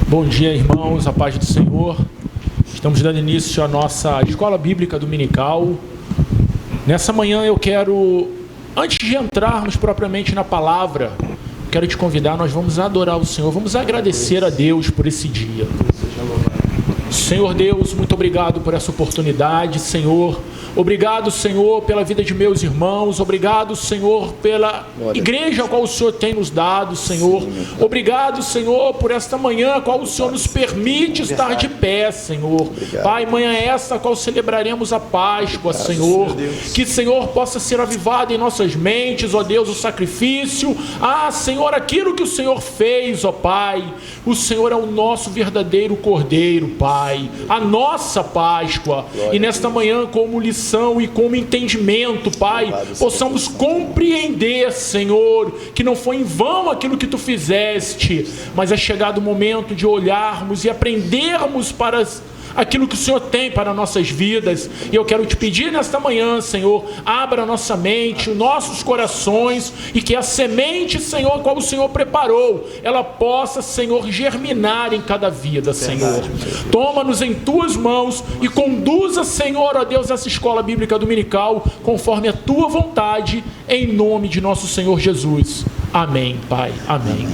Bom dia, irmãos, a paz do Senhor. Estamos dando início à nossa escola bíblica dominical. Nessa manhã eu quero, antes de entrarmos propriamente na palavra, quero te convidar, nós vamos adorar o Senhor, vamos agradecer a Deus por esse dia. Senhor Deus, muito obrigado por essa oportunidade, Senhor. Obrigado, Senhor, pela vida de meus irmãos. Obrigado, Senhor, pela igreja a qual o Senhor tem nos dado, Senhor. Obrigado, Senhor, por esta manhã a qual o Senhor nos permite estar de pé, Senhor. Pai, manhã é esta a qual celebraremos a Páscoa, Senhor. Que, Senhor, possa ser avivado em nossas mentes, ó Deus, o sacrifício. Senhor, aquilo que o Senhor fez, ó Pai. O Senhor é o nosso verdadeiro Cordeiro, Pai. A nossa Páscoa. E nesta manhã, como lição e como entendimento, Pai, possamos compreender, Senhor, que não foi em vão aquilo que Tu fizeste, mas é chegado o momento de olharmos e aprendermos para aquilo que o Senhor tem para nossas vidas. E eu quero te pedir nesta manhã, Senhor, abra a nossa mente, os nossos corações, e que a semente, Senhor, qual o Senhor preparou, ela possa, Senhor, germinar em cada vida, Senhor. Toma-nos em Tuas mãos e conduza, Senhor, ó Deus, essa escola bíblica dominical conforme a Tua vontade, em nome de nosso Senhor Jesus. Amém, Pai. Amém.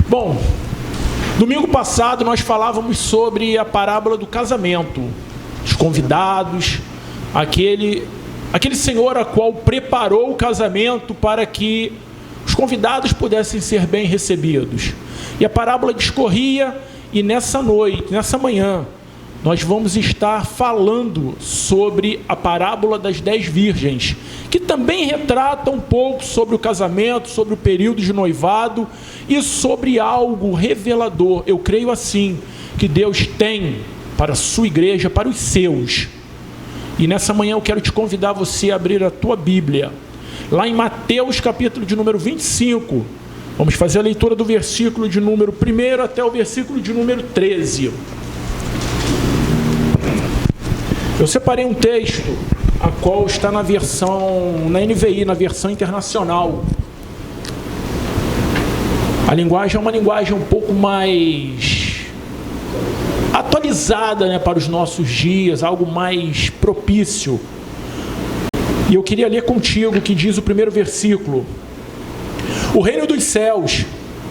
Bom, domingo passado nós falávamos sobre a parábola do casamento, os convidados, aquele Senhor a qual preparou o casamento para que os convidados pudessem ser bem recebidos. E a parábola discorria, e nessa noite, nessa manhã, nós vamos estar falando sobre a parábola das 10 virgens, que também retrata um pouco sobre o casamento, sobre o período de noivado e sobre algo revelador. Eu creio assim, que Deus tem para a sua igreja, para os seus. E nessa manhã eu quero te convidar você a abrir a tua Bíblia, lá em Mateus capítulo de número 25. Vamos fazer a leitura do versículo de número 1 até o versículo de número 13. Eu separei um texto, a qual está na NVI, na versão internacional. A linguagem é uma linguagem um pouco mais atualizada, né, para os nossos dias, algo mais propício. E eu queria ler contigo o que diz o primeiro versículo. O reino dos céus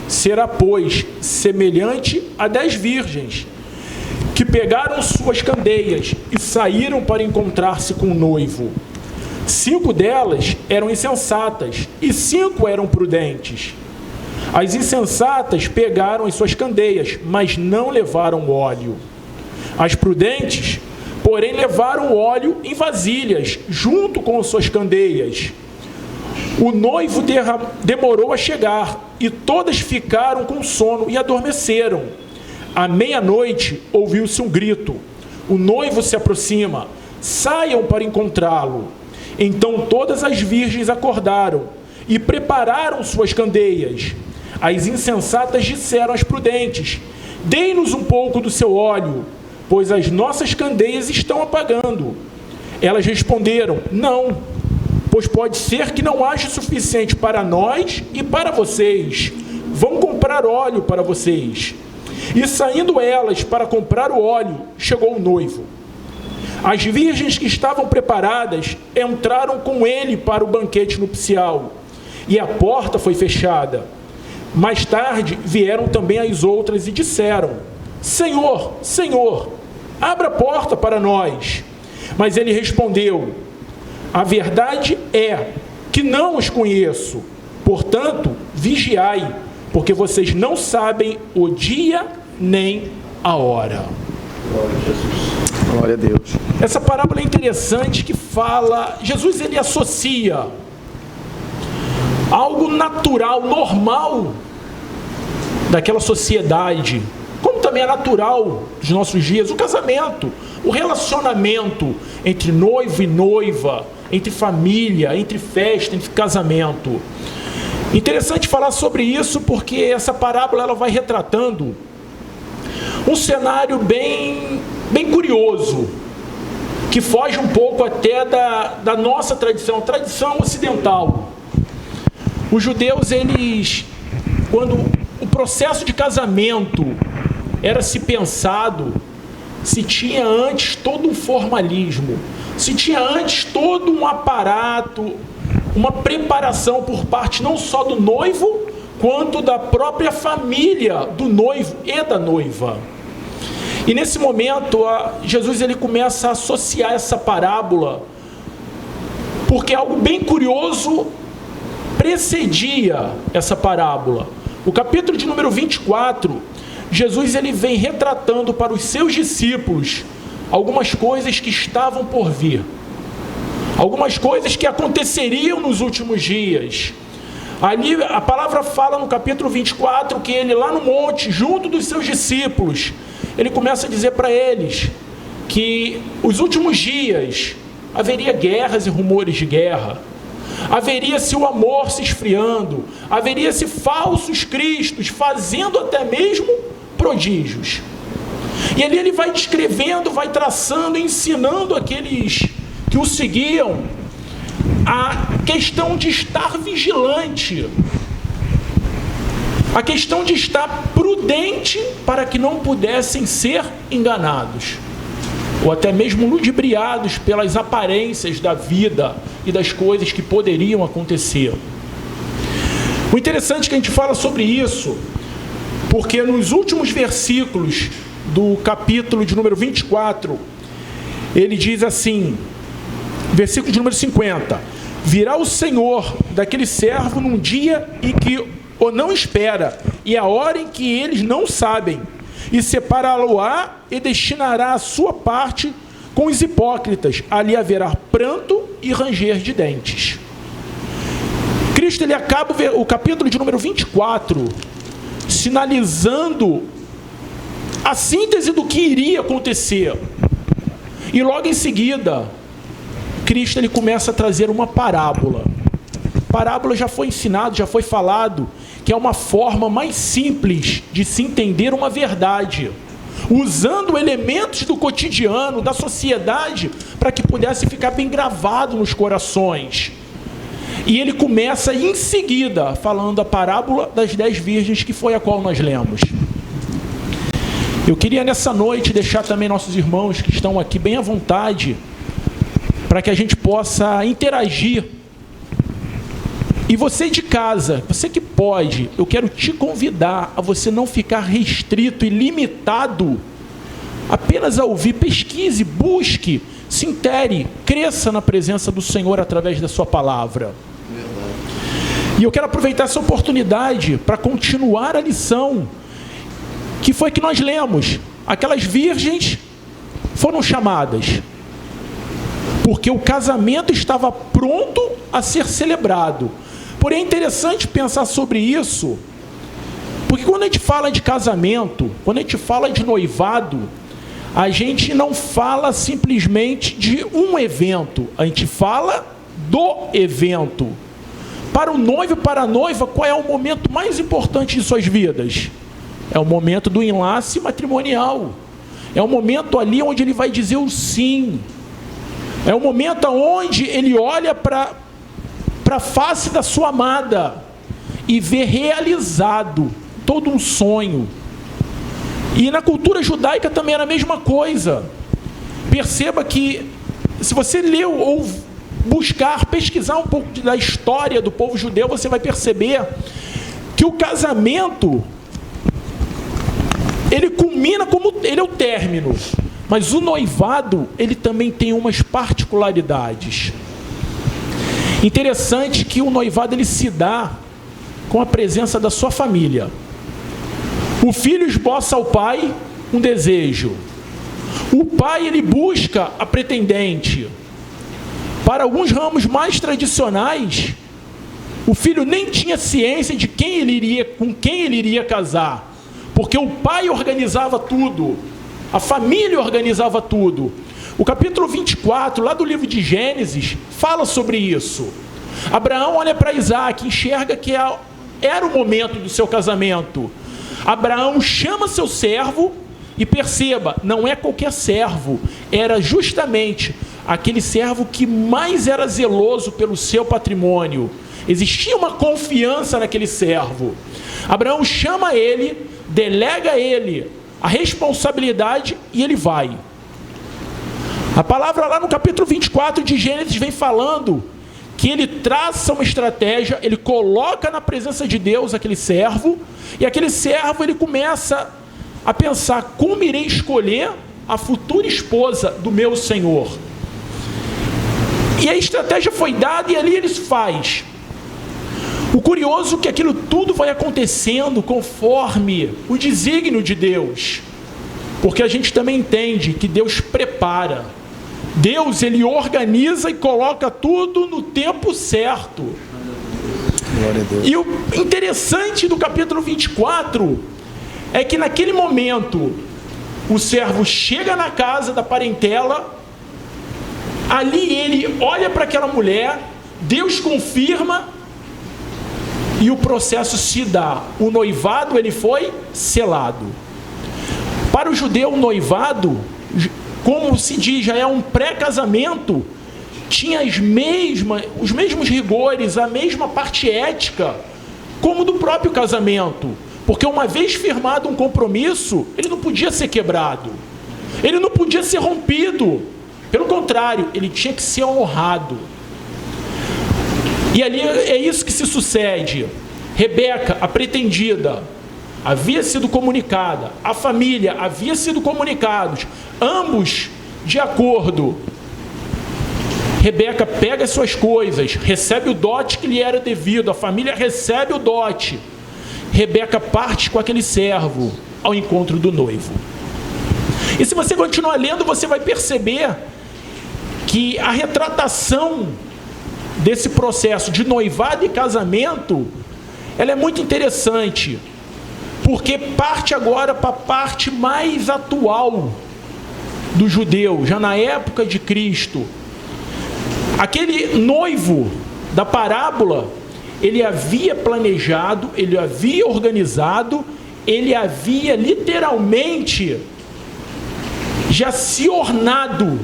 será, pois, semelhante a 10 virgens, que pegaram suas candeias e saíram para encontrar-se com o noivo. 5 delas eram insensatas e 5 eram prudentes. As insensatas pegaram as suas candeias, mas não levaram óleo. As prudentes, porém, levaram óleo em vasilhas, junto com as suas candeias. O noivo demorou a chegar, e todas ficaram com sono e adormeceram. À meia-noite, ouviu-se um grito. O noivo se aproxima. Saiam para encontrá-lo. Então todas as virgens acordaram e prepararam suas candeias. As insensatas disseram às prudentes: dê-nos um pouco do seu óleo, pois as nossas candeias estão apagando. Elas responderam: não, pois pode ser que não haja suficiente para nós e para vocês. Vão comprar óleo para vocês. E saindo elas para comprar o óleo, chegou o noivo. As virgens que estavam preparadas entraram com ele para o banquete nupcial, e a porta foi fechada. Mais tarde vieram também as outras e disseram: Senhor, Senhor, abra a porta para nós. Mas ele respondeu: a verdade é que não os conheço, portanto, vigiai, porque vocês não sabem o dia nem a hora. Glória a Jesus. Glória a Deus. Essa parábola é interessante, que fala, Jesus ele associa algo natural, normal daquela sociedade, como também é natural dos nossos dias, o casamento, o relacionamento entre noivo e noiva, entre família, entre festa, entre casamento. Interessante falar sobre isso, porque essa parábola ela vai retratando um cenário bem curioso, que foge um pouco até da nossa tradição, tradição ocidental. Os judeus, eles, quando o processo de casamento era se pensado se tinha antes todo um formalismo, se tinha antes todo um aparato, uma preparação por parte não só do noivo, quanto da própria família do noivo e da noiva. E nesse momento, Jesus ele começa a associar essa parábola, porque algo bem curioso precedia essa parábola. O capítulo de número 24, Jesus ele vem retratando para os seus discípulos algumas coisas que estavam por vir, algumas coisas que aconteceriam nos últimos dias. Ali a palavra fala no capítulo 24 que ele lá no monte, junto dos seus discípulos, ele começa a dizer para eles que os últimos dias haveria guerras e rumores de guerra, haveria-se o amor se esfriando, haveria-se falsos cristos fazendo até mesmo prodígios. E ali ele vai descrevendo, vai traçando, ensinando aqueles que o seguiam a questão de estar vigilante, a questão de estar prudente para que não pudessem ser enganados, ou até mesmo ludibriados pelas aparências da vida e das coisas que poderiam acontecer. O interessante é que a gente fala sobre isso, porque nos últimos versículos do capítulo de número 24, ele diz assim, versículo de número 50, virá o Senhor daquele servo num dia em que o não espera, e a hora em que eles não sabem, e separá-lo-á e destinará a sua parte com os hipócritas. Ali haverá pranto e ranger de dentes. Cristo ele acaba o capítulo de número 24 sinalizando a síntese do que iria acontecer. E logo em seguida, Cristo ele começa a trazer uma parábola. Parábola já foi ensinado, já foi falado, que é uma forma mais simples de se entender uma verdade, usando elementos do cotidiano, da sociedade, para que pudesse ficar bem gravado nos corações. E ele começa em seguida falando a parábola das 10 virgens, que foi a qual nós lemos. Eu queria nessa noite deixar também nossos irmãos que estão aqui bem à vontade, para que a gente possa interagir. E você de casa, você que pode, eu quero te convidar a você não ficar restrito e limitado apenas a ouvir. Pesquise, busque, se intere, cresça na presença do Senhor através da sua palavra. E eu quero aproveitar essa oportunidade para continuar a lição que foi que nós lemos. Aquelas virgens foram chamadas porque o casamento estava pronto a ser celebrado. Porém é interessante pensar sobre isso, porque quando a gente fala de casamento, quando a gente fala de noivado, a gente não fala simplesmente de um evento, a gente fala do evento. Para o noivo e para a noiva, qual é o momento mais importante de suas vidas? É o momento do enlace matrimonial. É o momento ali onde ele vai dizer o sim. É o momento onde ele olha para a face da sua amada e vê realizado todo um sonho. E na cultura judaica também era a mesma coisa. Perceba que, se você ler ou buscar, pesquisar um pouco da história do povo judeu, você vai perceber que o casamento, ele culmina como ele é o término, mas o noivado, ele também tem umas particularidades. Interessante que o noivado ele se dá com a presença da sua família. O filho esboça ao pai um desejo. O pai ele busca a pretendente. Para alguns ramos mais tradicionais, o filho nem tinha ciência de com quem ele iria casar, porque o pai organizava tudo, a família organizava tudo. O capítulo 24, lá do livro de Gênesis, fala sobre isso. Abraão olha para Isaac, enxerga que era o momento do seu casamento. Abraão chama seu servo, e perceba, não é qualquer servo, era justamente aquele servo que mais era zeloso pelo seu patrimônio. Existia uma confiança naquele servo. Abraão chama ele, delega a ele a responsabilidade e ele vai. A palavra lá no capítulo 24 de Gênesis vem falando que ele traça uma estratégia, ele coloca na presença de Deus aquele servo, e aquele servo ele começa a pensar: como irei escolher a futura esposa do meu Senhor? E a estratégia foi dada e ali ele faz. O curioso é que aquilo tudo vai acontecendo conforme o desígnio de Deus, porque a gente também entende que Deus prepara. Deus, ele organiza e coloca tudo no tempo certo. Glória a Deus. E o interessante do capítulo 24 é que naquele momento o servo chega na casa da parentela, ali ele olha para aquela mulher, Deus confirma e o processo se dá. O noivado ele foi selado. Para o judeu, o noivado, como se diz, já é um pré-casamento, tinha os mesmos rigores, a mesma parte ética, como do próprio casamento. Porque uma vez firmado um compromisso, ele não podia ser quebrado. Ele não podia ser rompido. Pelo contrário, ele tinha que ser honrado. E ali é isso que se sucede. Rebeca, a pretendida, havia sido comunicada, a família havia sido comunicados, ambos de acordo. Rebeca pega as suas coisas, recebe o dote que lhe era devido, a família recebe o dote. Rebeca parte com aquele servo ao encontro do noivo. E se você continuar lendo, você vai perceber que a retratação desse processo de noivado e casamento, ela é muito interessante, porque parte agora para a parte mais atual do judeu, já na época de Cristo. Aquele noivo da parábola, ele havia planejado, ele havia organizado, ele havia literalmente já se ornado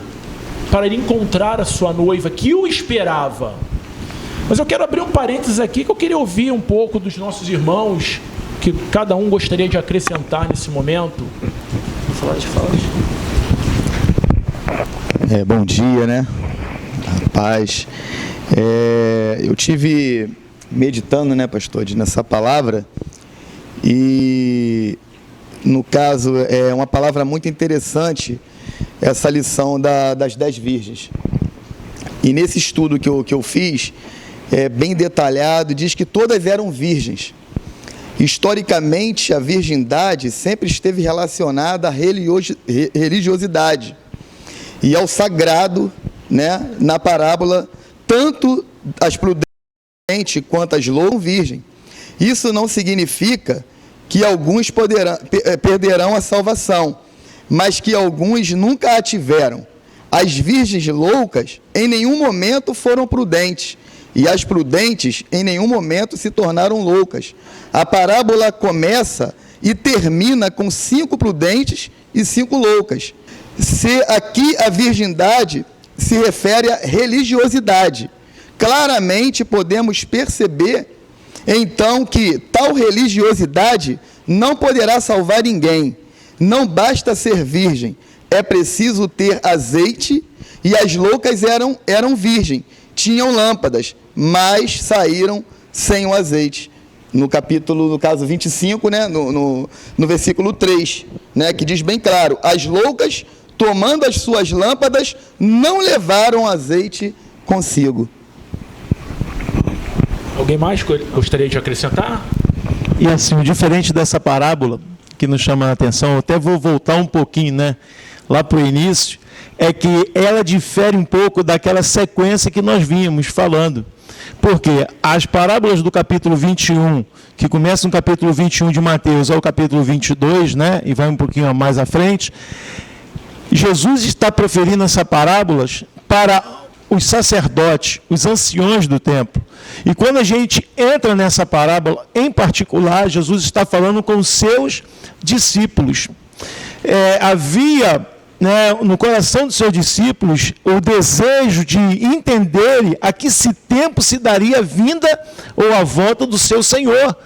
para ele encontrar a sua noiva, que o esperava. Mas eu quero abrir um parênteses aqui, que eu queria ouvir um pouco dos nossos irmãos, que cada um gostaria de acrescentar nesse momento. Bom dia, né? Paz. Eu tive meditando, né, pastor, nessa palavra, e no caso é uma palavra muito interessante, essa lição das 10 virgens. E nesse estudo que eu fiz, bem detalhado, diz que todas eram virgens. Historicamente, a virgindade sempre esteve relacionada à religiosidade e ao sagrado, né? Na parábola, tanto as prudentes quanto as loucas virgem. Isso não significa que alguns perderão a salvação, mas que alguns nunca a tiveram. As virgens loucas em nenhum momento foram prudentes, e as prudentes em nenhum momento se tornaram loucas. A parábola começa e termina com 5 prudentes e 5 loucas. Se aqui a virgindade se refere à religiosidade, claramente podemos perceber então que tal religiosidade não poderá salvar ninguém. Não basta ser virgem, é preciso ter azeite, e as loucas eram virgem, tinham lâmpadas, mas saíram sem o azeite. No caso 25, né, no versículo 3, né, que diz bem claro: as loucas, tomando as suas lâmpadas, não levaram azeite consigo. Alguém mais gostaria de acrescentar? E assim, o diferente dessa parábola, que nos chama a atenção, eu até vou voltar um pouquinho, né, lá para o início, é que ela difere um pouco daquela sequência que nós vínhamos falando. Porque as parábolas do capítulo 21, que começa no capítulo 21 de Mateus ao capítulo 22, né, e vai um pouquinho mais à frente, Jesus está proferindo essas parábolas para os sacerdotes, os anciões do templo. E quando a gente entra nessa parábola, em particular, Jesus está falando com os seus discípulos. Havia, né, no coração dos seus discípulos o desejo de entenderem a que tempo se daria a vinda ou a volta do seu Senhor.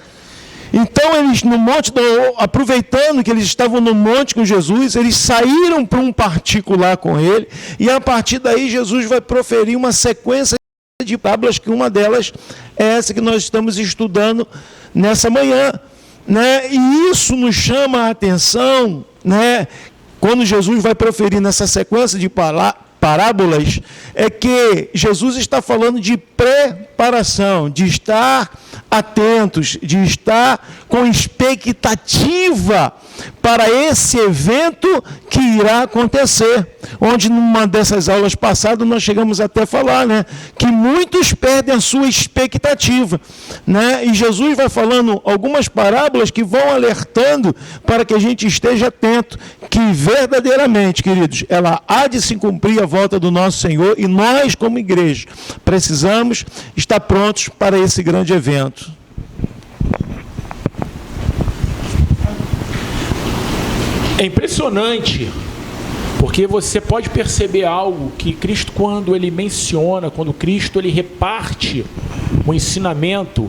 Então, eles no monte, aproveitando que eles estavam no monte com Jesus, eles saíram para um particular com ele, e a partir daí Jesus vai proferir uma sequência de parábolas, que uma delas é essa que nós estamos estudando nessa manhã, né? E isso nos chama a atenção, né? Quando Jesus vai proferir nessa sequência de parábolas, é que Jesus está falando de preparação, de estar atentos, de estar com expectativa para esse evento que irá acontecer. Onde numa dessas aulas passadas nós chegamos até a falar, né, que muitos perdem a sua expectativa, né? E Jesus vai falando algumas parábolas que vão alertando para que a gente esteja atento, que verdadeiramente, queridos, ela há de se cumprir a volta do nosso Senhor, e nós, como igreja, precisamos estar prontos para esse grande evento. É impressionante, porque você pode perceber algo que Cristo, quando ele menciona, quando Cristo ele reparte o ensinamento,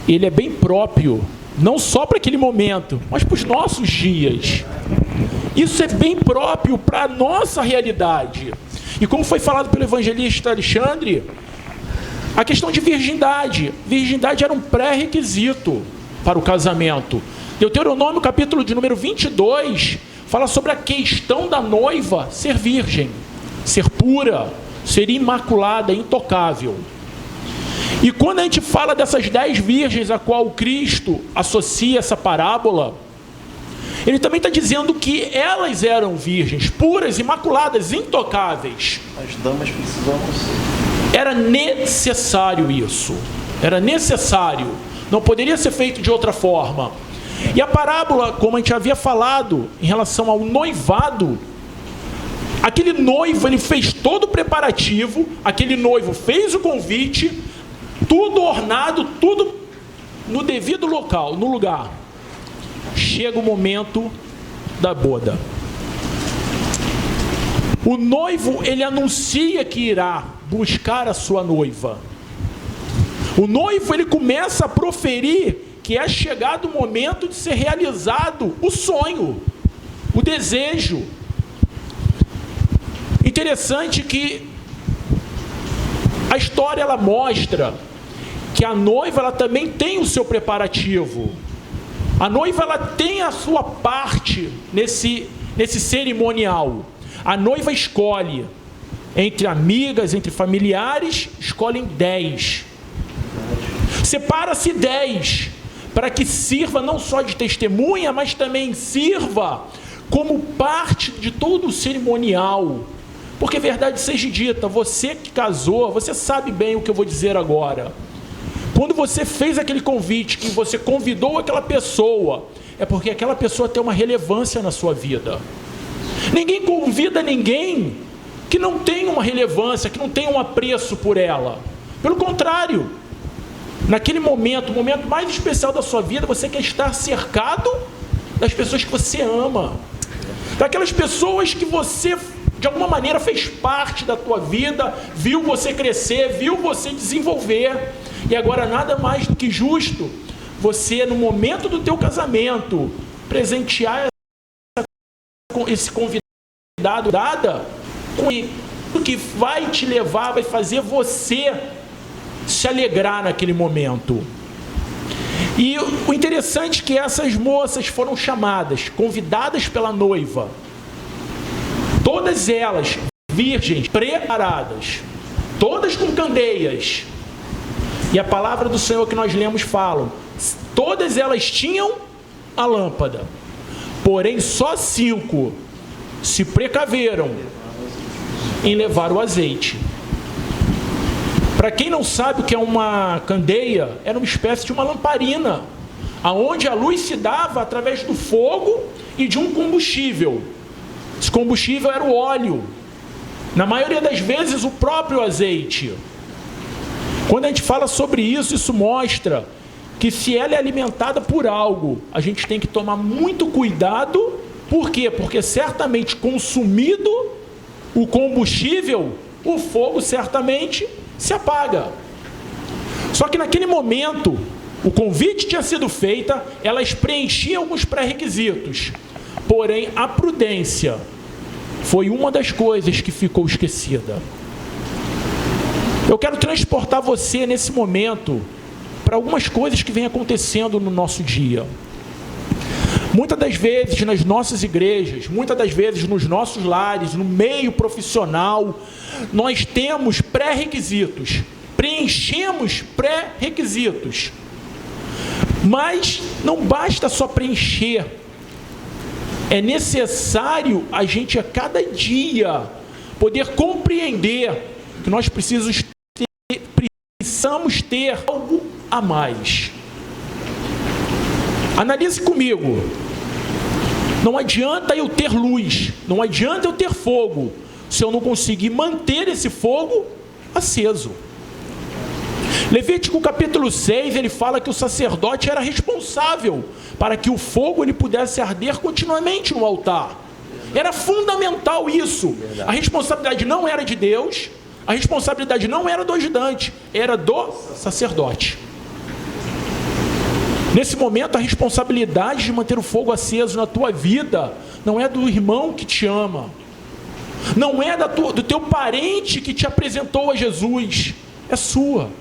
ele é bem próprio, não só para aquele momento, mas para os nossos dias. Isso é bem próprio para a nossa realidade. E como foi falado pelo evangelista Alexandre, a questão de virgindade. Virgindade era um pré-requisito para o casamento. Deuteronômio, capítulo de número 22, fala sobre a questão da noiva ser virgem, ser pura, ser imaculada, intocável. E quando a gente fala dessas 10 virgens a qual Cristo associa essa parábola, ele também está dizendo que elas eram virgens, puras, imaculadas, intocáveis. As damas precisavam ser. Era necessário isso. Era necessário. Não poderia ser feito de outra forma. E a parábola, como a gente havia falado, em relação ao noivado, aquele noivo, ele fez todo o preparativo, aquele noivo fez o convite, tudo ornado, tudo no devido local, no lugar. Chega o momento da boda. O noivo, ele anuncia que irá buscar a sua noiva. O noivo, ele começa a proferir que é chegado o momento de ser realizado o sonho, o desejo. Interessante que a história ela mostra que a noiva ela também tem o seu preparativo. A noiva ela tem a sua parte nesse cerimonial. A noiva escolhe entre amigas, entre familiares, escolhem 10. Separa-se 10 para que sirva não só de testemunha, mas também sirva como parte de todo o cerimonial. Porque verdade seja dita, você que casou, você sabe bem o que eu vou dizer agora. Quando você fez aquele convite, que você convidou aquela pessoa, é porque aquela pessoa tem uma relevância na sua vida. Ninguém convida ninguém que não tem uma relevância, que não tem um apreço por ela. Pelo contrário, naquele momento, o momento mais especial da sua vida, você quer estar cercado das pessoas que você ama, daquelas pessoas que você, de alguma maneira, fez parte da tua vida, viu você crescer, viu você desenvolver, e agora nada mais do que justo você, no momento do teu casamento, presentear esse convidado dada com o que vai te levar, vai fazer você se alegrar naquele momento. E o interessante é que essas moças foram chamadas, convidadas pela noiva, todas elas virgens, preparadas, todas com candeias. E a palavra do Senhor que nós lemos fala, todas elas tinham a lâmpada, porém só 5 se precaveram em levar o azeite. Para quem não sabe o que é uma candeia, era uma espécie de uma lamparina, aonde a luz se dava através do fogo e de um combustível. Esse combustível era o óleo, na maioria das vezes o próprio azeite. Quando a gente fala sobre isso, isso mostra que se ela é alimentada por algo, a gente tem que tomar muito cuidado. Por quê? Porque certamente consumido o combustível, o fogo certamente se apaga. Só que naquele momento, O convite tinha sido feito, elas preenchiam alguns pré-requisitos. Porém, a prudência foi uma das coisas que ficou esquecida. Eu quero transportar você nesse momento para algumas coisas que vêm acontecendo no nosso dia. Muitas das vezes nas nossas igrejas, muitas das vezes nos nossos lares, no meio profissional, nós temos pré-requisitos, preenchemos pré-requisitos. Mas não basta só preencher, é necessário a gente a cada dia poder compreender que nós precisamos ter algo a mais. Analise comigo. Não adianta eu ter luz, não adianta eu ter fogo, se eu não conseguir manter esse fogo aceso. Levítico capítulo 6, ele fala que o sacerdote era responsável para que o fogo ele pudesse arder continuamente no altar. Era fundamental isso. A responsabilidade não era de Deus, a responsabilidade não era do ajudante, era do sacerdote. Nesse momento, a responsabilidade de manter o fogo aceso na tua vida não é do irmão que te ama, não é do teu parente que te apresentou a Jesus, é sua.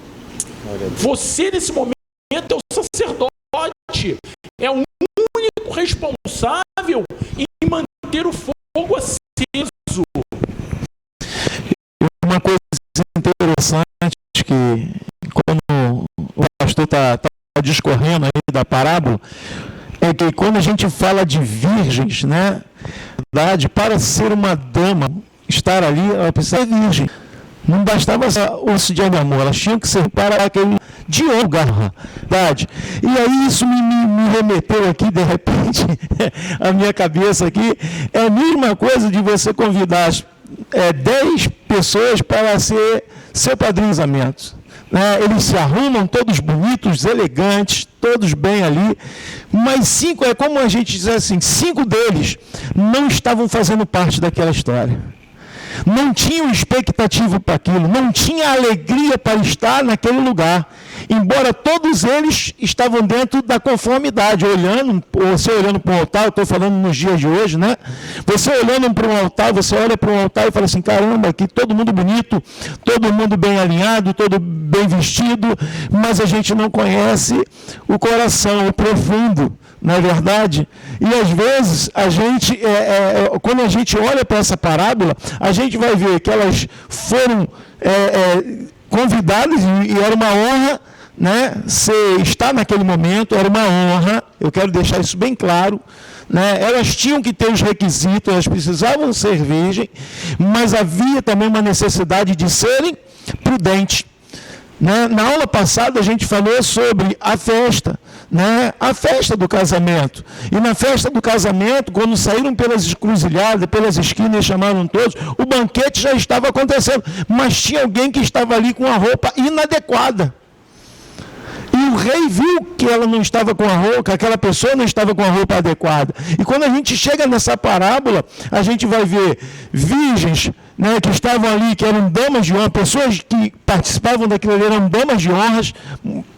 Você, nesse momento, é o sacerdote, é o único responsável em manter o fogo aceso. Uma coisa interessante que, quando o pastor está discorrendo aí da parábola, é que quando a gente fala de virgens, né, verdade, para ser uma dama, estar ali, ela precisa ser virgem. Não bastava só osso de amor, elas tinham que ser para aquele de ouro, verdade. E aí isso me remeteu aqui, de repente, a minha cabeça aqui, é a mesma coisa de você convidar 10 pessoas para ser seu padrinho de casamento. Eles se arrumam todos bonitos, elegantes, todos bem ali, mas 5, é como a gente diz assim, 5 deles não estavam fazendo parte daquela história. Não tinham expectativa para aquilo, não tinha alegria para estar naquele lugar. Embora todos eles estavam dentro da conformidade, você olhando para um altar, eu estou falando nos dias de hoje, né? Você olhando para um altar, você olha para um altar e fala assim, caramba, aqui todo mundo bonito, todo mundo bem alinhado, todo bem vestido, mas a gente não conhece o coração, o profundo, não é verdade? E às vezes, quando a gente olha para essa parábola, a gente vai ver que elas foram convidadas, e era uma honra, né, estar naquele momento, era uma honra, eu quero deixar isso bem claro, né? Elas tinham que ter os requisitos, elas precisavam ser virgem, mas havia também uma necessidade de serem prudentes. Na aula passada a gente falou sobre a festa, a festa do casamento. E na festa do casamento, quando saíram pelas encruzilhadas, pelas esquinas, chamaram todos, o banquete já estava acontecendo, mas tinha alguém que estava ali com a roupa inadequada. E o rei viu que ela não estava com a roupa, aquela pessoa não estava com a roupa adequada. E quando a gente chega nessa parábola, a gente vai ver virgens, que estavam ali, que eram damas de honra, pessoas que participavam daquilo ali eram damas de honras,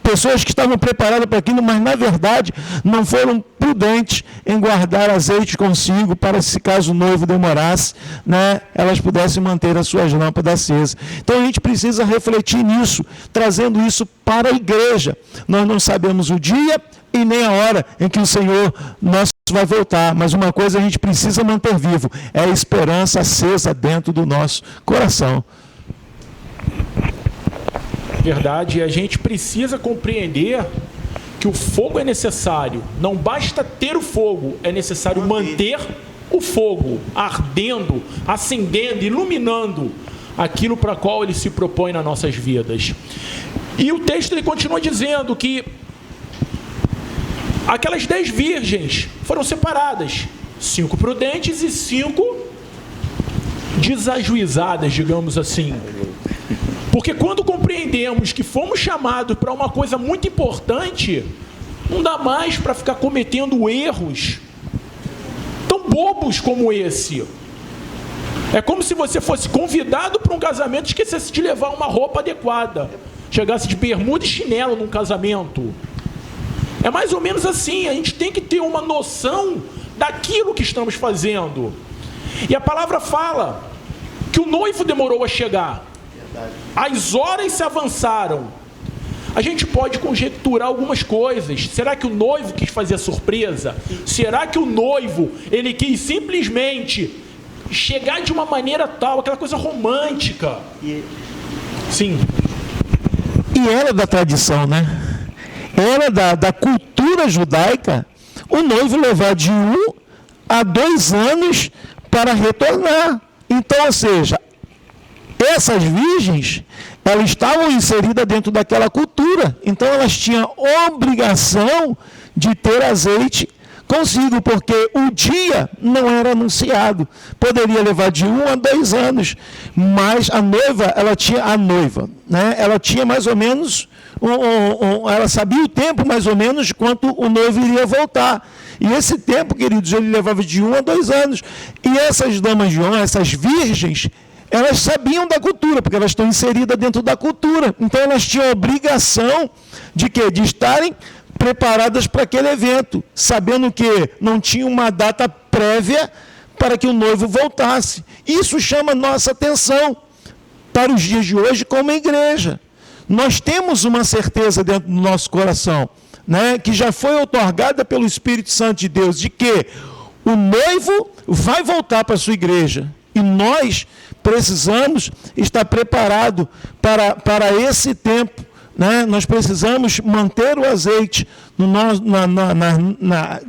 pessoas que estavam preparadas para aquilo, mas na verdade não foram prudentes em guardar azeite consigo para, se caso o noivo demorasse, elas pudessem manter as suas lâmpadas acesas. Então a gente precisa refletir nisso, trazendo isso para a igreja. Nós não sabemos o dia e nem a hora em que o Senhor nosso vai voltar, mas uma coisa a gente precisa manter vivo, é a esperança acesa dentro do nosso coração. Verdade, a gente precisa compreender que o fogo é necessário, não basta ter o fogo, é necessário manter o fogo ardendo, acendendo, iluminando aquilo para qual ele se propõe nas nossas vidas. E o texto ele continua dizendo que aquelas 10 virgens foram separadas, 5 prudentes e 5 desajuizadas, digamos assim. Porque quando compreendemos que fomos chamados para uma coisa muito importante, não dá mais para ficar cometendo erros tão bobos como esse. É como se você fosse convidado para um casamento e esquecesse de levar uma roupa adequada. Chegasse de bermuda e chinelo num casamento. É mais ou menos assim, a gente tem que ter uma noção daquilo que estamos fazendo. E a palavra fala que o noivo demorou a chegar. As horas se avançaram. A gente pode conjecturar algumas coisas. Será que o noivo quis fazer a surpresa? Será que o noivo, ele quis simplesmente chegar de uma maneira tal, aquela coisa romântica? Sim. E era da tradição, né? Era da cultura judaica o noivo levar de 1 a 2 anos para retornar. Então, ou seja, essas virgens, elas estavam inseridas dentro daquela cultura. Então, elas tinham obrigação de ter azeite consigo, porque o dia não era anunciado. Poderia levar de 1 a 2 anos, mas a noiva, ela tinha mais ou menos, ela sabia o tempo mais ou menos de quanto o noivo iria voltar. E esse tempo, queridos, ele levava de 1 a 2 anos. E essas damas de honra, essas virgens, elas sabiam da cultura, porque elas estão inseridas dentro da cultura. Então, elas tinham a obrigação de quê? De estarem preparadas para aquele evento, sabendo que não tinha uma data prévia para que o noivo voltasse. Isso chama nossa atenção para os dias de hoje como igreja. Nós temos uma certeza dentro do nosso coração, né, que já foi outorgada pelo Espírito Santo de Deus, de que o noivo vai voltar para a sua igreja. E nós precisamos estar preparados para esse tempo. Né? Nós precisamos manter o azeite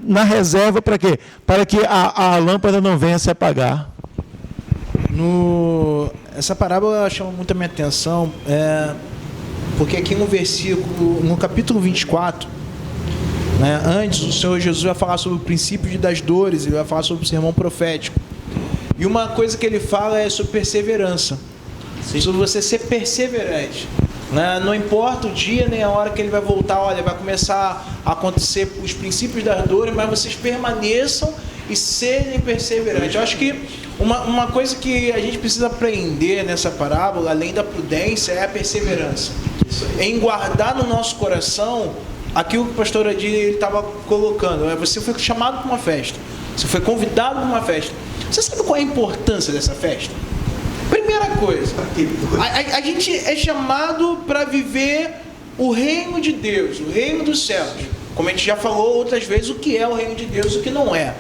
na reserva para quê? Para que a lâmpada não venha se apagar. Essa parábola chama muito a minha atenção, porque aqui no versículo, no capítulo 24, né, antes o Senhor Jesus vai falar sobre o princípio das dores, ele vai falar sobre o sermão profético. E uma coisa que ele fala é sobre perseverança. Sim. Sobre você ser perseverante. Não importa o dia nem a hora que ele vai voltar, olha, vai começar a acontecer os princípios das dores, mas vocês permaneçam e sejam perseverantes. Eu acho que uma coisa que a gente precisa aprender nessa parábola, além da prudência, é a perseverança. Em guardar no nosso coração aquilo que o pastor Adir estava colocando. Você foi chamado para uma festa, você foi convidado para uma festa. Você sabe qual é a importância dessa festa? Primeira coisa, a gente é chamado para viver o reino de Deus, o reino dos céus. Como a gente já falou outras vezes, o que é o reino de Deus e o que não é.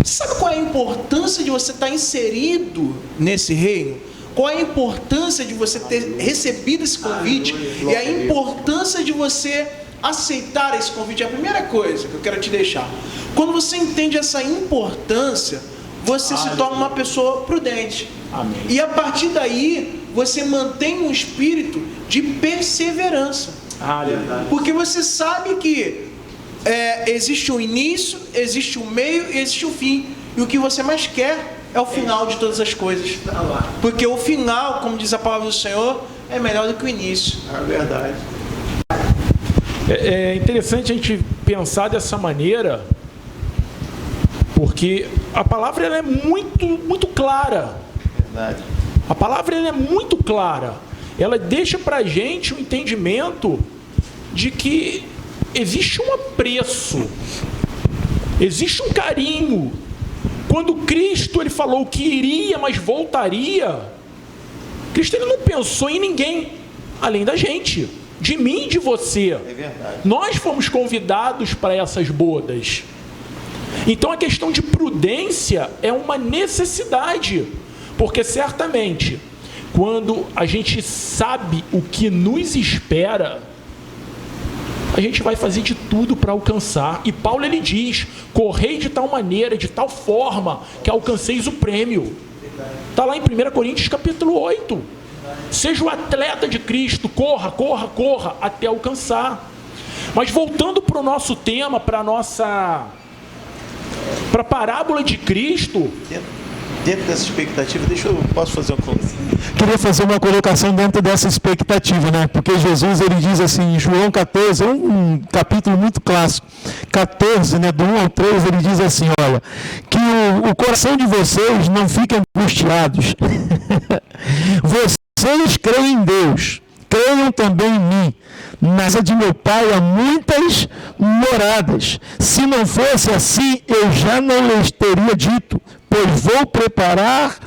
Sabe qual é a importância de você estar inserido nesse reino? Qual é a importância de você ter recebido esse convite? E a importância de você aceitar esse convite é a primeira coisa que eu quero te deixar. Quando você entende essa importância, você se torna uma pessoa prudente. Amém. E a partir daí, você mantém um espírito de perseverança. Porque você sabe que existe um início, existe um meio e existe um fim. E o que você mais quer é o final de todas as coisas. Porque o final, como diz a palavra do Senhor, é melhor do que o início. É verdade. É interessante a gente pensar dessa maneira, porque a palavra ela é muito clara. Verdade. A palavra ela é muito clara. Ela deixa para a gente um entendimento de que existe um apreço, existe um carinho. Quando Cristo ele falou que iria, mas voltaria, Cristo ele não pensou em ninguém além da gente, de mim e de você. É verdade. Nós fomos convidados para essas bodas. Então a questão de prudência é uma necessidade, porque certamente quando a gente sabe o que nos espera, a gente vai fazer de tudo para alcançar. E Paulo ele diz: correi de tal maneira, de tal forma que alcanceis o prêmio. Está lá em 1 Coríntios capítulo 8. Seja o atleta de Cristo, corra, corra, corra até alcançar. Mas voltando para o nosso tema, para a parábola de Cristo, dentro dessa expectativa, posso fazer uma colocação? Queria fazer uma colocação dentro dessa expectativa, né? Porque Jesus ele diz assim, em João 14, é um capítulo muito clássico, 14, né, do 1 ao 3, ele diz assim, olha, que o coração de vocês não fique angustiados. Vocês creem em Deus, creiam também em mim. Na casa de meu pai há muitas moradas. Se não fosse assim, eu já não lhes teria dito, pois vou preparar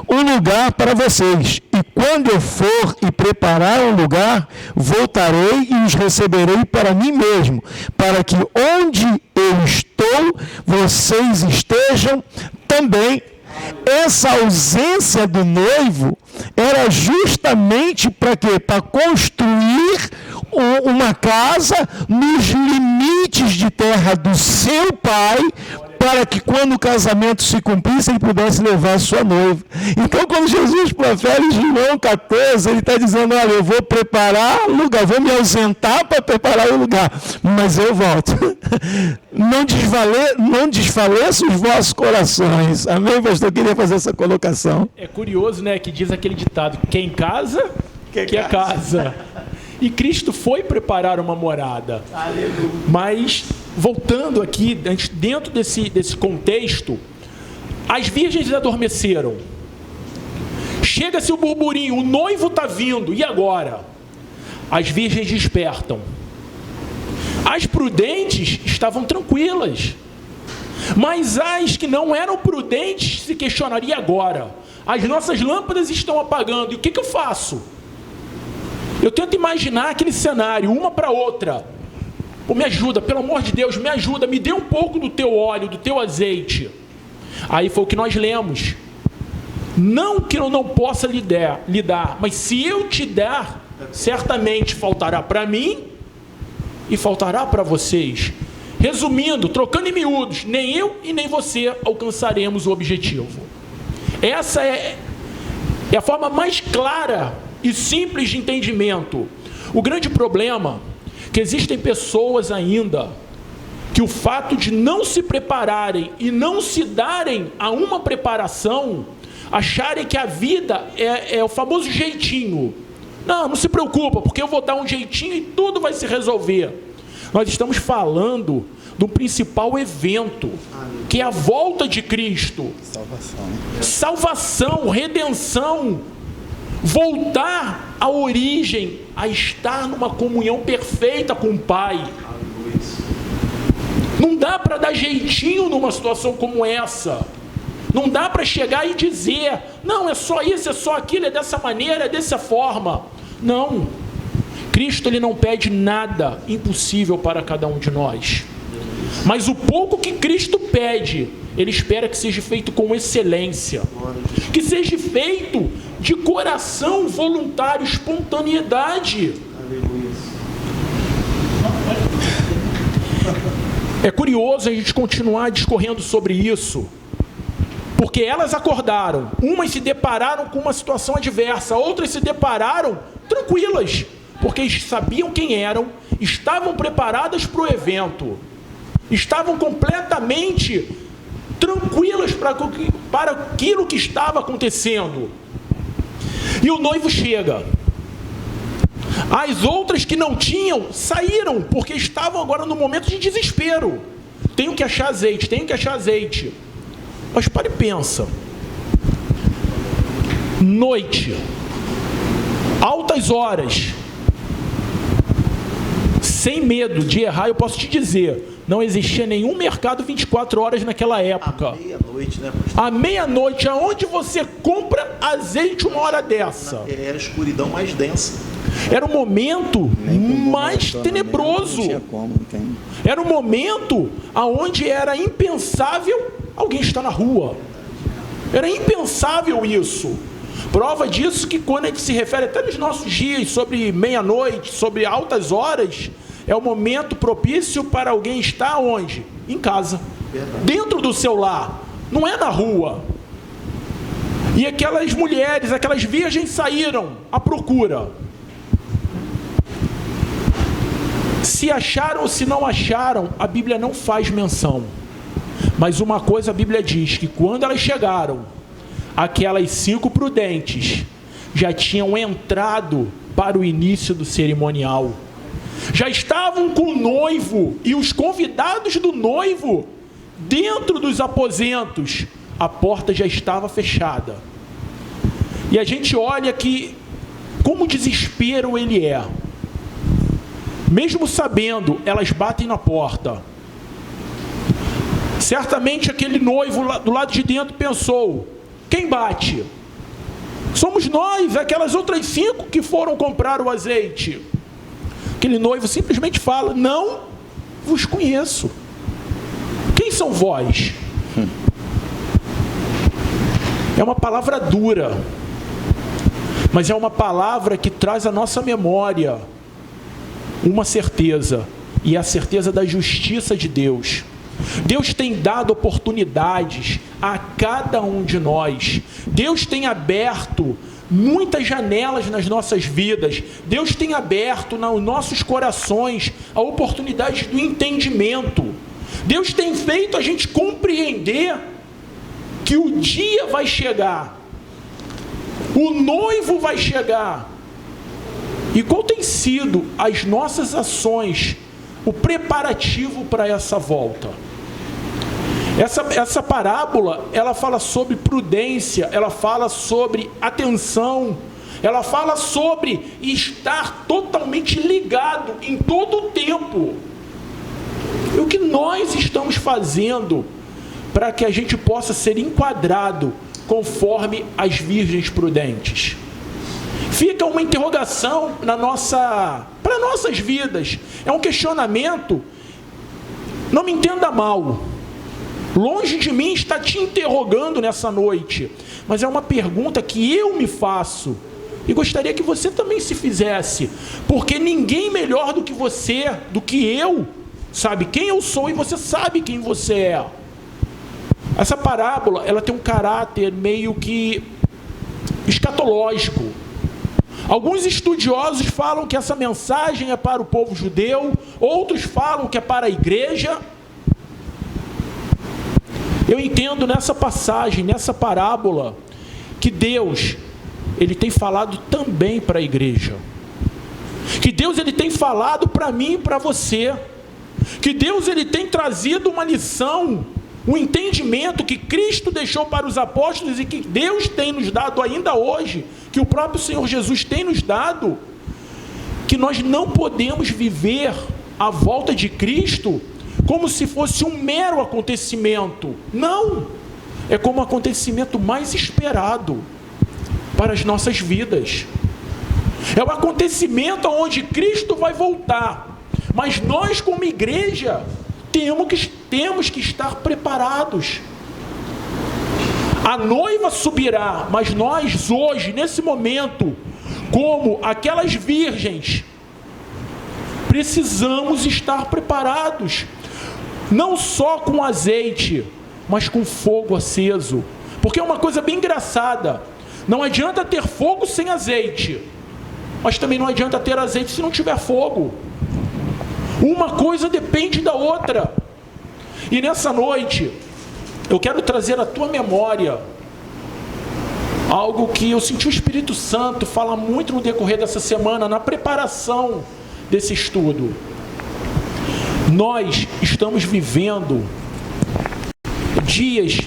um lugar para vocês. E quando eu for e preparar um lugar, voltarei e os receberei para mim mesmo, para que onde eu estou, vocês estejam também. Essa ausência do noivo era justamente para quê? Para construir uma casa nos limites de terra do seu pai, para que quando o casamento se cumprisse, ele pudesse levar a sua noiva. Então, quando Jesus profere em João 14, ele está dizendo, olha, eu vou preparar o lugar, vou me ausentar para preparar o lugar, mas eu volto. Não desfaleça os vossos corações. Amém, pastor? Eu queria fazer essa colocação. É curioso, né, que diz aquele ditado, quem casa, quer casa. E Cristo foi preparar uma morada. Aleluia. Mas, voltando aqui, dentro desse contexto, as virgens adormeceram. Chega-se o burburinho, o noivo está vindo, e agora? As virgens despertam. As prudentes estavam tranquilas. Mas as que não eram prudentes se questionariam, e agora? As nossas lâmpadas estão apagando, e o que eu faço? Eu tento imaginar aquele cenário, uma para outra. Pô, me ajuda, pelo amor de Deus, me ajuda, me dê um pouco do teu óleo, do teu azeite. Aí foi o que nós lemos. Não que eu não possa lhe dar, mas se eu te der, certamente faltará para mim e faltará para vocês. Resumindo, trocando em miúdos, nem eu e nem você alcançaremos o objetivo. Essa é a forma mais clara e simples de entendimento. O grande problema é que existem pessoas ainda que o fato de não se prepararem e não se darem a uma preparação, acharem que a vida é o famoso jeitinho. Não se preocupa, porque eu vou dar um jeitinho e tudo vai se resolver. Nós estamos falando do principal evento, que é a volta de Cristo. Salvação, redenção. Voltar à origem, a estar numa comunhão perfeita com o Pai. Não dá para dar jeitinho numa situação como essa. Não dá para chegar e dizer, não, é só isso, é só aquilo, é dessa maneira, é dessa forma. Não. Cristo, ele não pede nada impossível para cada um de nós. Mas o pouco que Cristo pede, ele espera que seja feito com excelência. Que seja feito de coração voluntário, espontaneidade. É curioso a gente continuar discorrendo sobre isso, porque elas acordaram, umas se depararam com uma situação adversa, outras se depararam tranquilas, porque sabiam quem eram, estavam preparadas para o evento, estavam completamente tranquilas para aquilo que estava acontecendo. E o noivo chega. As outras que não tinham, saíram, porque estavam agora no momento de desespero. Tenho que achar azeite. Mas para e pensa. Noite. Altas horas. Sem medo de errar, eu posso te dizer, não existia nenhum mercado 24 horas naquela época. À meia-noite, né, pastor? À meia-noite, aonde você compra azeite uma hora dessa? Era a escuridão mais densa. Era o momento mais tenebroso. Era o momento aonde era impensável alguém estar na rua. Era impensável isso. Prova disso que quando a gente se refere até nos nossos dias sobre meia-noite, sobre altas horas, é o momento propício para alguém estar onde? Em casa. Verdade. Dentro do seu lar. Não é na rua. E aquelas mulheres, aquelas virgens saíram à procura. Se acharam ou se não acharam, a Bíblia não faz menção. Mas uma coisa a Bíblia diz, que quando elas chegaram, aquelas 5 prudentes já tinham entrado para o início do cerimonial. Já estavam com o noivo e os convidados do noivo dentro dos aposentos. A porta já estava fechada. E a gente olha que como o desespero ele é. Mesmo sabendo, elas batem na porta. Certamente aquele noivo do lado de dentro pensou: quem bate? Somos nós, aquelas outras 5 que foram comprar o azeite. Aquele noivo simplesmente fala: não vos conheço. Quem são vós? É uma palavra dura, mas é uma palavra que traz à nossa memória uma certeza, e é a certeza da justiça de Deus. Deus tem dado oportunidades a cada um de nós. Deus tem aberto muitas janelas nas nossas vidas. Deus tem aberto nos nossos corações a oportunidade do entendimento. Deus tem feito a gente compreender que o dia vai chegar, o noivo vai chegar. E qual tem sido as nossas ações, o preparativo para essa volta? Essa parábola, ela fala sobre prudência, ela fala sobre atenção, ela fala sobre estar totalmente ligado em todo o tempo. E o que nós estamos fazendo para que a gente possa ser enquadrado conforme as virgens prudentes? Fica uma interrogação para nossas vidas. É um questionamento. Não me entenda mal. Longe de mim está te interrogando nessa noite. Mas é uma pergunta que eu me faço. E gostaria que você também se fizesse. Porque ninguém melhor do que você, do que eu, sabe quem eu sou e você sabe quem você é. Essa parábola, ela tem um caráter meio que escatológico. Alguns estudiosos falam que essa mensagem é para o povo judeu, outros falam que é para a igreja. Eu entendo nessa passagem, nessa parábola, que Deus, Ele tem falado também para a igreja. Que Deus, Ele tem falado para mim e para você. Que Deus, Ele tem trazido uma lição, um entendimento que Cristo deixou para os apóstolos e que Deus tem nos dado ainda hoje, que o próprio Senhor Jesus tem nos dado, que nós não podemos viver a volta de Cristo como se fosse um mero acontecimento. Não! É como o acontecimento mais esperado para as nossas vidas. É o acontecimento onde Cristo vai voltar. Mas nós, como igreja, temos que estar preparados. A noiva subirá, mas nós hoje, nesse momento, como aquelas virgens, precisamos estar preparados. Não só com azeite, mas com fogo aceso. Porque é uma coisa bem engraçada. Não adianta ter fogo sem azeite, mas também não adianta ter azeite se não tiver fogo. Uma coisa depende da outra. E nessa noite, eu quero trazer à tua memória algo que eu senti o Espírito Santo falar muito no decorrer dessa semana, na preparação desse estudo. Nós estamos vivendo dias.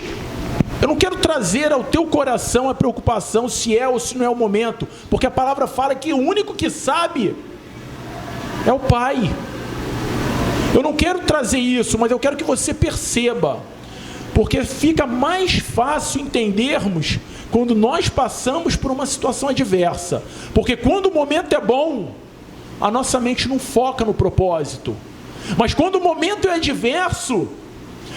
Eu não quero trazer ao teu coração a preocupação se é ou se não é o momento, porque a palavra fala que o único que sabe é o Pai. Eu não quero trazer isso, mas eu quero que você perceba, porque fica mais fácil entendermos quando nós passamos por uma situação adversa. Porque quando o momento é bom, a nossa mente não foca no propósito. Mas quando o momento é adverso,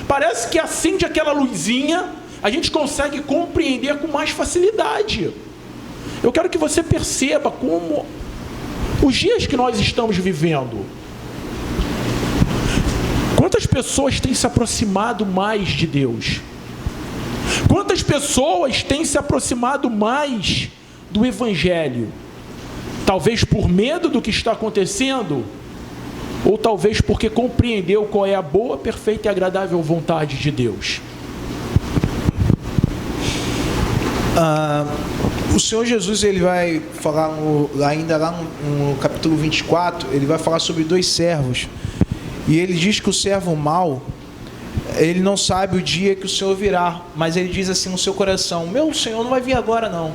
parece que acende aquela luzinha, a gente consegue compreender com mais facilidade. Eu quero que você perceba como os dias que nós estamos vivendo. Quantas pessoas têm se aproximado mais de Deus? Quantas pessoas têm se aproximado mais do Evangelho? Talvez por medo do que está acontecendo, ou talvez porque compreendeu qual é a boa, perfeita e agradável vontade de Deus. O Senhor Jesus, ele vai falar ainda lá no capítulo 24, ele vai falar sobre 2 servos. E ele diz que o servo mau, ele não sabe o dia que o Senhor virá, mas ele diz assim no seu coração: meu Senhor não vai vir agora não,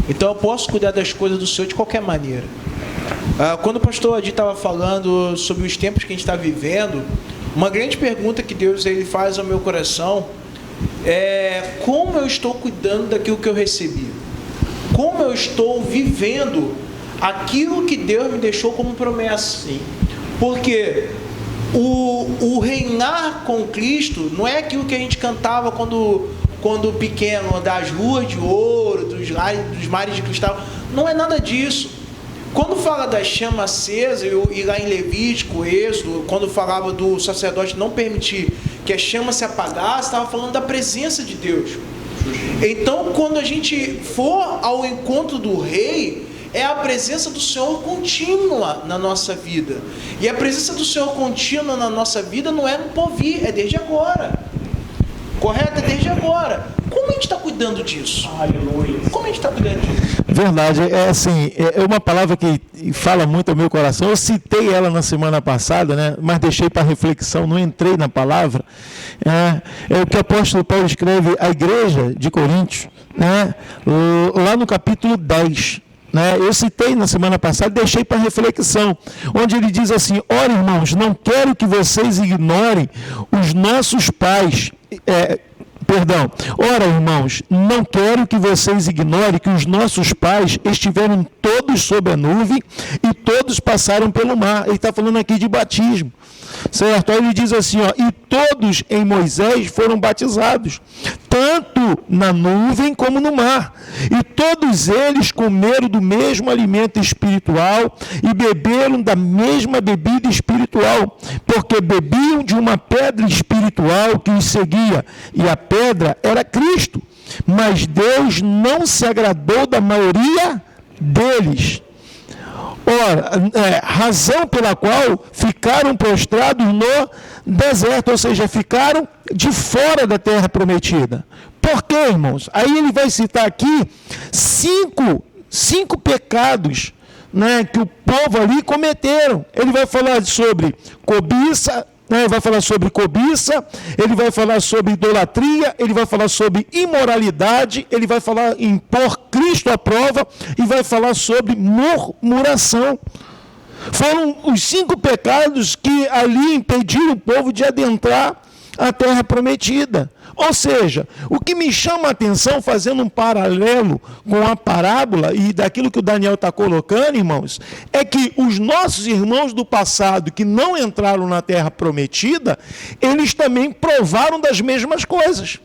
então eu posso cuidar das coisas do Senhor de qualquer maneira. Quando o pastor Adi estava falando sobre os tempos que a gente está vivendo, uma grande pergunta que Deus ele faz ao meu coração é como eu estou cuidando daquilo que eu recebi? Como eu estou vivendo aquilo que Deus me deixou como promessa? Porque o reinar com Cristo não é aquilo que a gente cantava quando pequeno, das ruas de ouro, dos mares de cristal. Não é nada disso. Quando fala da chama acesa, e lá em Levítico, Êxodo, quando falava do sacerdote não permitir que a chama se apagasse, estava falando da presença de Deus. Então, quando a gente for ao encontro do rei, é a presença do Senhor contínua na nossa vida. E a presença do Senhor contínua na nossa vida não é no porvir, é desde agora. Correto? É desde agora. Como a gente está cuidando disso? Aleluia. Como a gente está cuidando disso? Verdade, é assim, é uma palavra que fala muito ao meu coração. Eu citei ela na semana passada, né? Mas deixei para reflexão, não entrei na palavra. É o que o apóstolo Paulo escreve à igreja de Coríntios, né? Lá no capítulo 10. Né? Eu citei na semana passada, deixei para reflexão, onde ele diz assim: ora, irmãos, não quero que vocês ignorem os nossos pais. Ora, irmãos, não quero que vocês ignorem que os nossos pais estiveram todos sob a nuvem e todos passaram pelo mar. Ele está falando aqui de batismo, certo? Aí ele diz assim, e todos em Moisés foram batizados, tanto na nuvem como no mar. E todos eles comeram do mesmo alimento espiritual e beberam da mesma bebida espiritual, porque bebiam de uma pedra espiritual que os seguia, e a pedra era Cristo. Mas Deus não se agradou da maioria deles. Ora, razão pela qual ficaram prostrados no deserto, ou seja, ficaram de fora da terra prometida. Por quê, irmãos? Aí ele vai citar aqui cinco pecados, né, que o povo ali cometeram. Ele vai falar sobre cobiça, ele vai falar sobre cobiça, ele vai falar sobre idolatria, ele vai falar sobre imoralidade, ele vai falar em pôr Cristo à prova e vai falar sobre murmuração. Foram os 5 pecados que ali impediram o povo de adentrar a terra prometida. Ou seja, o que me chama a atenção, fazendo um paralelo com a parábola e daquilo que o Daniel está colocando, irmãos, é que os nossos irmãos do passado que não entraram na terra prometida, eles também provaram das mesmas coisas.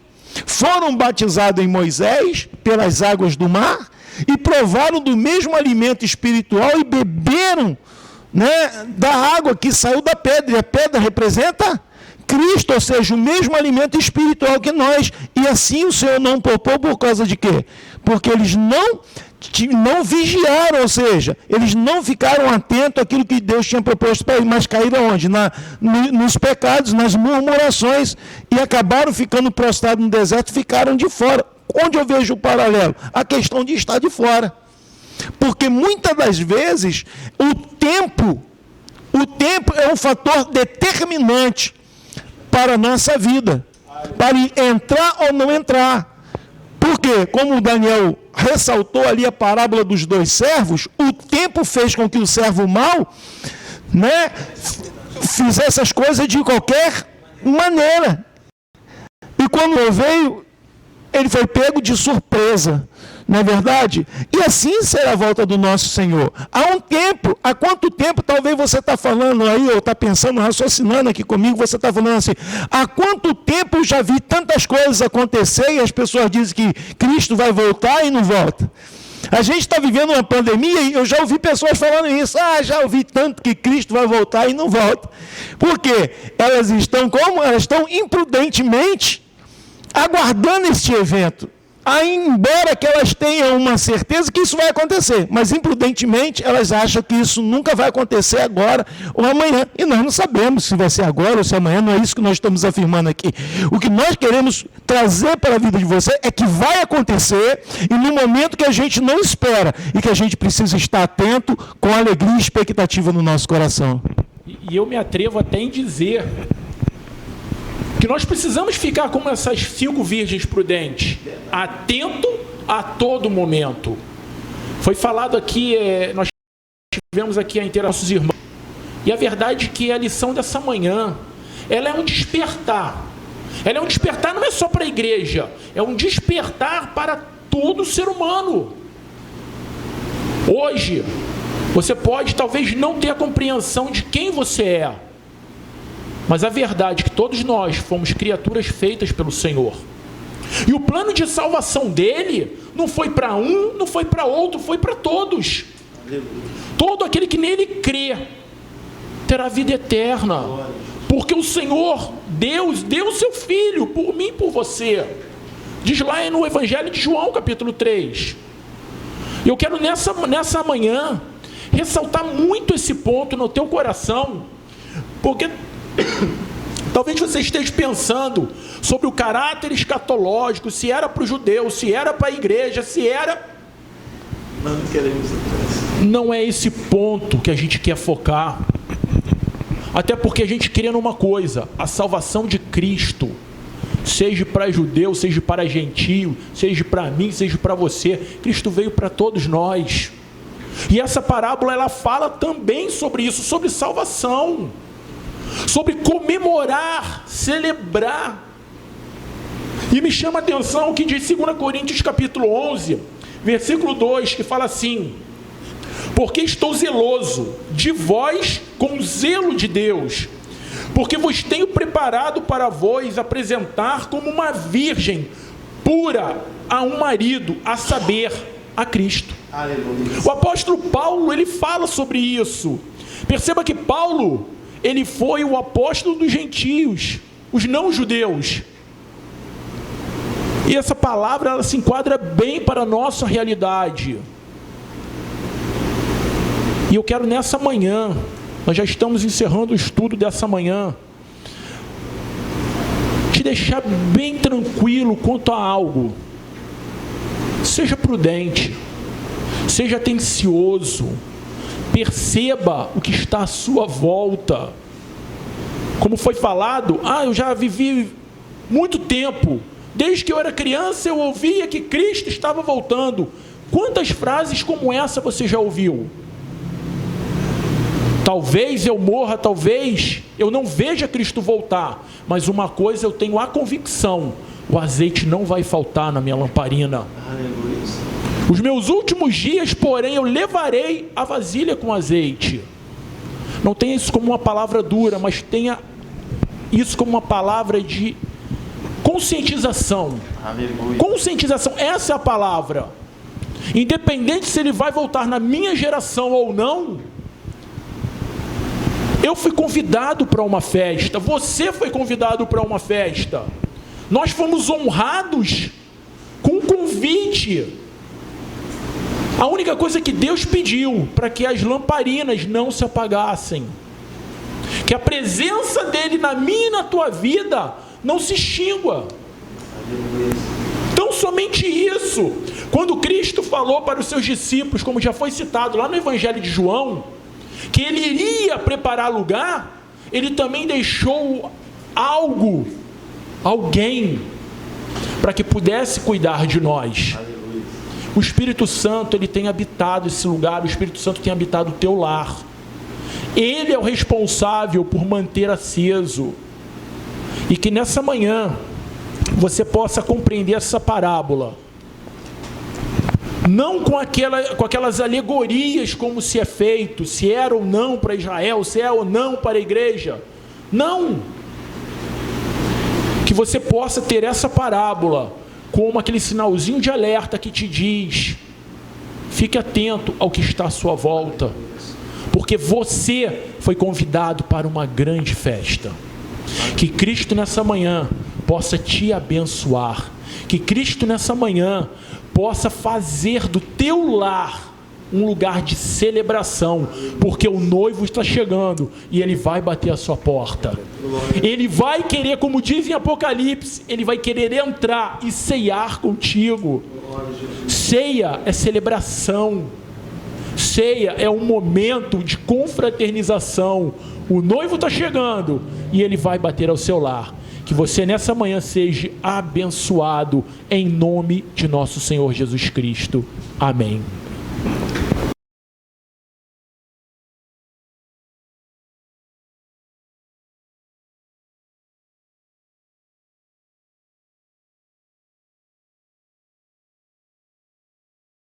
Foram batizados em Moisés pelas águas do mar e provaram do mesmo alimento espiritual e beberam, né, da água que saiu da pedra. E a pedra representa Cristo, ou seja, o mesmo alimento espiritual que nós. E assim o Senhor não poupou por causa de quê? Porque eles não vigiaram, ou seja, eles não ficaram atentos àquilo que Deus tinha proposto para eles, mas caíram onde? Nos pecados, nas murmurações, e acabaram ficando prostrados no deserto, ficaram de fora. Onde eu vejo o paralelo? A questão de estar de fora. Porque muitas das vezes o tempo é um fator determinante para a nossa vida, para entrar ou não entrar. Porque, como o Daniel ressaltou ali a parábola dos 2 servos, o tempo fez com que o servo mau, né, fizesse as coisas de qualquer maneira. E quando veio, ele foi pego de surpresa. Não é verdade? E assim será a volta do nosso Senhor. Há quanto tempo talvez você está falando aí, ou está pensando, raciocinando aqui comigo, você está falando assim, há quanto tempo eu já vi tantas coisas acontecer e as pessoas dizem que Cristo vai voltar e não volta? A gente está vivendo uma pandemia e eu já ouvi pessoas falando isso. Já ouvi tanto que Cristo vai voltar e não volta. Por quê? Elas estão como? Elas estão imprudentemente aguardando este evento. Embora que elas tenham uma certeza que isso vai acontecer, mas imprudentemente elas acham que isso nunca vai acontecer agora ou amanhã. E nós não sabemos se vai ser agora ou se amanhã, não é isso que nós estamos afirmando aqui. O que nós queremos trazer para a vida de você é que vai acontecer e no momento que a gente não espera e que a gente precisa estar atento com alegria e expectativa no nosso coração. E eu me atrevo até em dizer que nós precisamos ficar como essas 5 virgens prudentes, atento a todo momento. Foi falado aqui, nós tivemos aqui a interação com nossos irmãos. E a verdade é que a lição dessa manhã, ela é um despertar. Ela é um despertar não é só para a igreja, é um despertar para todo ser humano. Hoje, você pode talvez não ter a compreensão de quem você é, mas a verdade é que todos nós fomos criaturas feitas pelo Senhor. E o plano de salvação dele não foi para um, não foi para outro, foi para todos. Todo aquele que nele crê terá vida eterna, porque o Senhor, Deus, deu o seu Filho por mim e por você. Diz lá no Evangelho de João, capítulo 3. E eu quero nessa manhã ressaltar muito esse ponto no teu coração, porque talvez você esteja pensando sobre o caráter escatológico, se era para os judeus, se era para a igreja, se era... Não é esse ponto que a gente quer focar. Até porque a gente crê numa coisa: a salvação de Cristo, seja para judeu, seja para gentio, seja para mim, seja para você, Cristo veio para todos nós. E essa parábola, ela fala também sobre isso, sobre salvação, sobre comemorar, celebrar. E me chama a atenção o que diz 2 Coríntios capítulo 11, versículo 2, que fala assim: porque estou zeloso de vós com zelo de Deus, porque vos tenho preparado para vos apresentar como uma virgem pura a um marido, a saber, a Cristo. Aleluia. O apóstolo Paulo, ele fala sobre isso. Perceba que Paulo, ele foi o apóstolo dos gentios, os não judeus. E essa palavra, ela se enquadra bem para a nossa realidade. E eu quero nessa manhã, nós já estamos encerrando o estudo dessa manhã, te deixar bem tranquilo quanto a algo. Seja prudente, seja atencioso, perceba o que está à sua volta. Como foi falado, eu já vivi muito tempo, desde que eu era criança eu ouvia que Cristo estava voltando. Quantas frases como essa você já ouviu? Talvez eu morra, talvez eu não veja Cristo voltar, mas uma coisa eu tenho a convicção: o azeite não vai faltar na minha lamparina. Os meus últimos dias, porém, eu levarei a vasilha com azeite. Não tenha isso como uma palavra dura, mas tenha isso como uma palavra de conscientização. Conscientização, essa é a palavra. Independente se ele vai voltar na minha geração ou não, eu fui convidado para uma festa, você foi convidado para uma festa, nós fomos honrados com um convite. A única coisa que Deus pediu para que as lamparinas não se apagassem, que a presença dele na minha e na tua vida não se extingua. Então somente isso. Quando Cristo falou para os seus discípulos, como já foi citado lá no Evangelho de João, que ele iria preparar lugar, ele também deixou alguém, para que pudesse cuidar de nós. O Espírito Santo, ele tem habitado esse lugar, o Espírito Santo tem habitado o teu lar. Ele é o responsável por manter aceso. E que nessa manhã você possa compreender essa parábola, não com aquelas alegorias como se é feito, se era ou não para Israel, se é ou não para a igreja. Não. Que você possa ter essa parábola como aquele sinalzinho de alerta que te diz: fique atento ao que está à sua volta, porque você foi convidado para uma grande festa. Que Cristo nessa manhã possa te abençoar, que Cristo nessa manhã possa fazer do teu lar um lugar de celebração, porque o noivo está chegando e ele vai bater a sua porta. Ele vai querer, como diz em Apocalipse, ele vai querer entrar e ceiar contigo. Ceia é celebração, ceia é um momento de confraternização. O noivo está chegando e ele vai bater ao seu lar. Que você nessa manhã seja abençoado em nome de nosso Senhor Jesus Cristo. Amém.